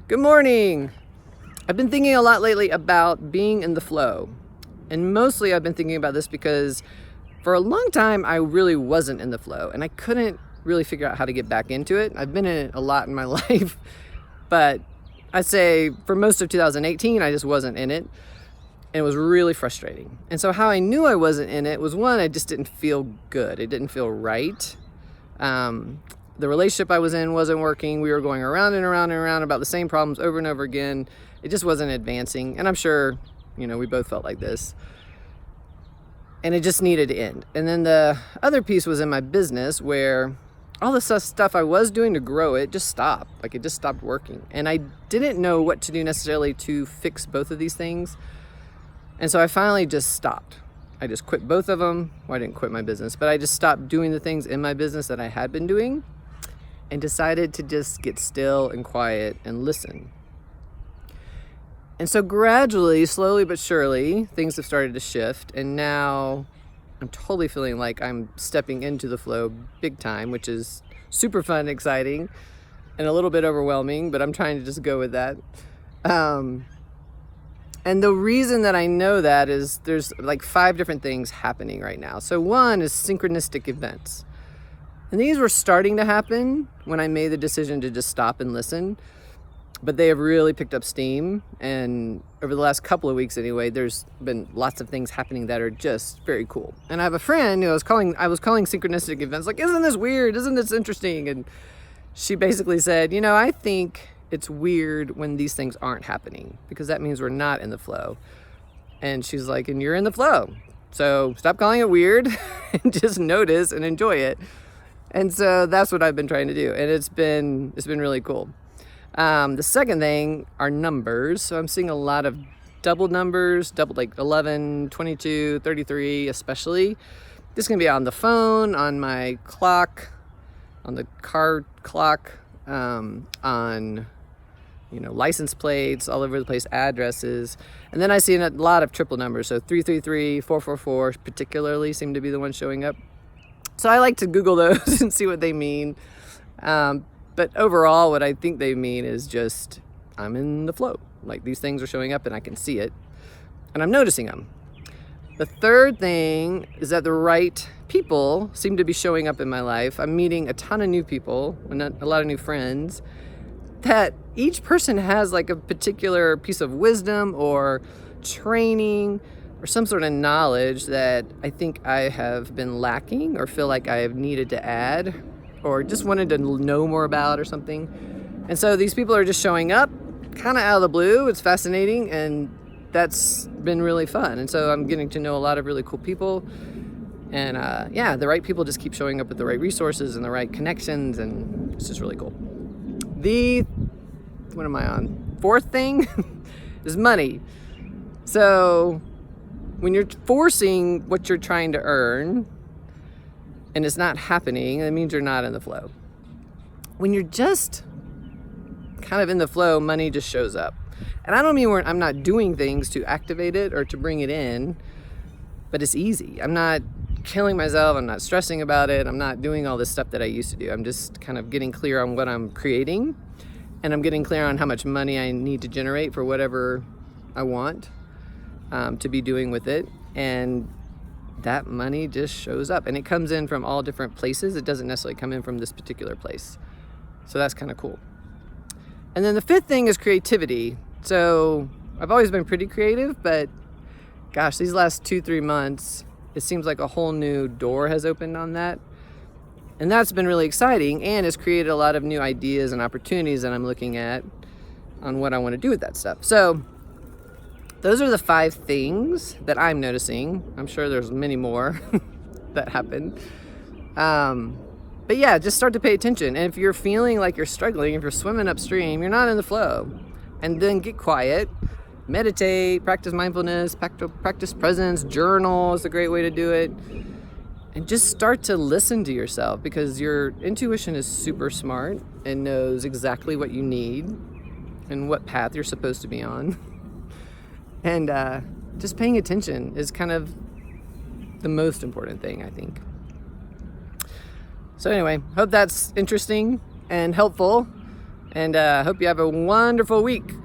Good morning. I've been thinking a lot lately about being in the flow. And mostly I've been thinking about this because for a long time I really wasn't in the flow and I couldn't really figure out how to get back into it. I've been in it a lot in my life, but I'd say for most of 2018 I just wasn't in it. And it was really frustrating. And so how I knew I wasn't in it was, one, I just didn't feel good. It didn't feel right. The relationship I was in wasn't working. We were going around and around and around about the same problems over and over again. It just wasn't advancing. And I'm sure, we both felt like this. And it just needed to end. And then the other piece was in my business where all the stuff I was doing to grow it just stopped. Like it just stopped working. And I didn't know what to do necessarily to fix both of these things. And so I finally just stopped. I just quit both of them. Well, I didn't quit my business, but I just stopped doing the things in my business that I had been doing and decided to just get still and quiet and listen. And so gradually, slowly but surely, things have started to shift. And now I'm totally feeling like I'm stepping into the flow big time, which is super fun and exciting and a little bit overwhelming, but I'm trying to just go with that. And the reason that I know that is there's like 5 different things happening right now. So one is synchronistic events. And these were starting to happen when I made the decision to just stop and listen. But they have really picked up steam. And over the last couple of weeks anyway, there's been lots of things happening that are just very cool. And I have a friend who I was calling synchronistic events, like, isn't this weird? Isn't this interesting? And she basically said, I think it's weird when these things aren't happening because that means we're not in the flow. And she's like, and you're in the flow. So stop calling it weird and just notice and enjoy it. And so that's what I've been trying to do. And it's been really cool. The second thing are numbers. So I'm seeing a lot of double numbers, like 11, 22, 33, especially. This can be on the phone, on my clock, on the car clock, on license plates, all over the place, addresses. And then I see a lot of triple numbers. So 333, 444 particularly seem to be the ones showing up. So I like to Google those and see what they mean. But overall, what I think they mean is just I'm in the flow. Like these things are showing up and I can see it and I'm noticing them. The third thing is that the right people seem to be showing up in my life. I'm meeting a ton of new people, a lot of new friends, that each person has like a particular piece of wisdom or training or some sort of knowledge that I think I have been lacking or feel like I have needed to add or just wanted to know more about or something. And so these people are just showing up kind of out of the blue. It's fascinating and that's been really fun. And so I'm getting to know a lot of really cool people. And the right people just keep showing up with the right resources and the right connections, and it's just really cool. What am I on? Fourth thing is money. So when you're forcing what you're trying to earn and it's not happening, that means you're not in the flow. When you're just kind of in the flow, money just shows up. And I don't mean I'm not doing things to activate it or to bring it in, but it's easy. I'm not killing myself. I'm not stressing about it. I'm not doing all this stuff that I used to do. I'm just kind of getting clear on what I'm creating, and I'm getting clear on how much money I need to generate for whatever I want to be doing with it. And that money just shows up, and it comes in from all different places. It doesn't necessarily come in from this particular place. So that's kind of cool. And then the fifth thing is creativity. So I've always been pretty creative, but gosh, these last 2-3 months, it seems like a whole new door has opened on that. And that's been really exciting and has created a lot of new ideas and opportunities that I'm looking at on what I want to do with that stuff. So those are the 5 things that I'm noticing. I'm sure there's many more that happen. But yeah, just start to pay attention. And if you're feeling like you're struggling, if you're swimming upstream, you're not in the flow. And then get quiet, meditate, practice mindfulness, practice presence, journal is a great way to do it. And just start to listen to yourself, because your intuition is super smart and knows exactly what you need and what path you're supposed to be on. And just paying attention is kind of the most important thing, I think. So anyway, hope that's interesting and helpful. And hope you have a wonderful week.